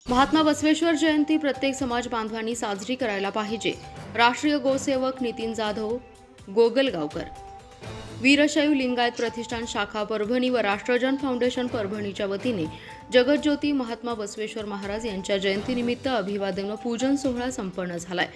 महात्मा बसवेश्वर जयंती प्रत्येक समाज बांधवांनी साजरी करायला पाहिजे। राष्ट्रीय गोसेवक नितीन जाधव गोगलगावकर। वीरशैव लिंगायत प्रतिष्ठान शाखा परभणी व राष्ट्रजन फाउंडेशन परभणीच्या वतीने जगज्योती महात्मा बसवेश्वर महाराज यांच्या जयंतीनिमित्त अभिवादन व पूजन सोहळा संपन्न झालाय।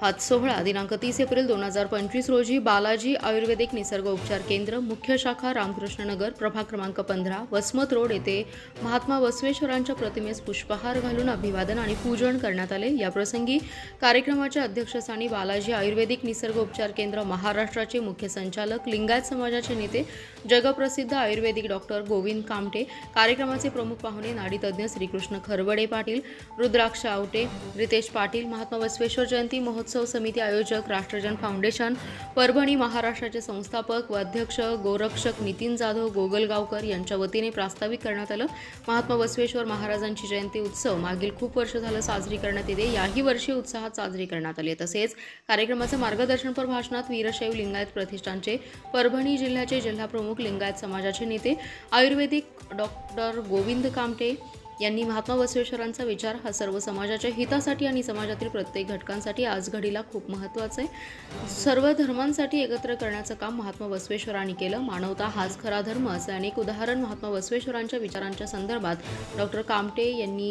हा सोहळा दिनांक 30 एप्रिल 2025 रोजी बालाजी आयुर्वेदिक निसर्ग उपचार केंद्र मुख्य शाखा रामकृष्ण नगर प्रभाग क्रमांक 15 वसमत रोड येथे महात्मा बसवेश्वरांच्या प्रतिमेस पुष्पहार घालून अभिवादन आणि पूजन करण्यात आले। या प्रसंगी कार्यक्रमाच्या अध्यक्षस्थानी बालाजी आयुर्वेदिक निसर्ग उपचार केंद्र महाराष्ट्राचे मुख्य संचालक लिंगायत समाजाचे नेते जगप्रसिद्ध आयुर्वेदिक डॉक्टर गोविंद कामटे, कार्यक्रमाचे प्रमुख पाहुणे नाडीतज्ञ श्रीकृष्ण खरवडे पाटील, रुद्राक्ष आवटे, रितेश पाटील, महात्मा बसवेश्वर जयंती महोत्सव समिती आयोजक राष्ट्रजन फाउंडेशन परभणी महाराष्ट्राचे संस्थापक व अध्यक्ष गोरक्षक नितीन जाधव गोगलगावकर यांच्या वतीने प्रास्ताविक करण्यात आलं। महात्मा बसवेश्वर महाराजांची जयंती उत्सव मागील खूप वर्ष झालं साजरी करण्यात येते। याही वर्षी उत्साहात साजरी करण्यात आली। तसेच कार्यक्रमाचे मार्गदर्शनपर भाषणात वीरशैव लिंगायत प्रतिष्ठानचे परभणी जिल्ह्याचे जिल्हा प्रमुख लिंगायत समाजाचे नेते आयुर्वेदिक डॉक्टर गोविंद कामटे यांनी महात्मा बसवेश्वरांचा विचार हा सर्व समाजाच्या हितासाठी आणि समाजातील प्रत्येक घटकांसाठी आज घडीला खूप महत्त्वाचा आहे। सर्व धर्मांसाठी एकत्र करण्याचं काम महात्मा बसवेश्वरांनी केलं। मानवता हाच खरा धर्म असे अनेक उदाहरण महात्मा बसवेश्वरांच्या विचारांच्या संदर्भात डॉक्टर कामटे यांनी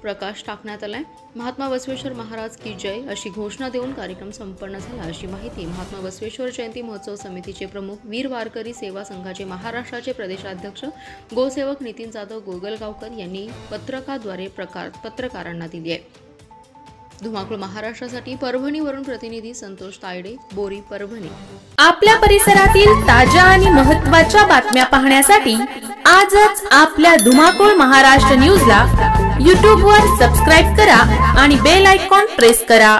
प्रकाश टाकण्यात आलाय। महात्मा बसवेश्वर महाराज की जय अशी घोषणा देऊन कार्यक्रम संपन्न झाला, अशी माहिती महात्मा बसवेश्वर जयंती महोत्सव समितीचे प्रमुख वीर वारकरी सेवा संघाचे महाराष्ट्राचे प्रदेशाध्यक्ष गोसेवक नितीन जाधव गोगलगावकर यांनी पत्रकाद्वारे पत्रकारांना दिली आहे। धुमाकूळ महाराष्ट्रासाठी परभणीवरून प्रतिनिधी संतोष तायडे, बोरी, परभणी। आपल्या परिसरातील ताज्या आणि महत्त्वाच्या बातम्या पाहण्यासाठी आजच आपल्या धुमाकूळ महाराष्ट्र न्यूजला YouTube वर सबस्क्राइब करा आणि बेल आयकॉन प्रेस करा।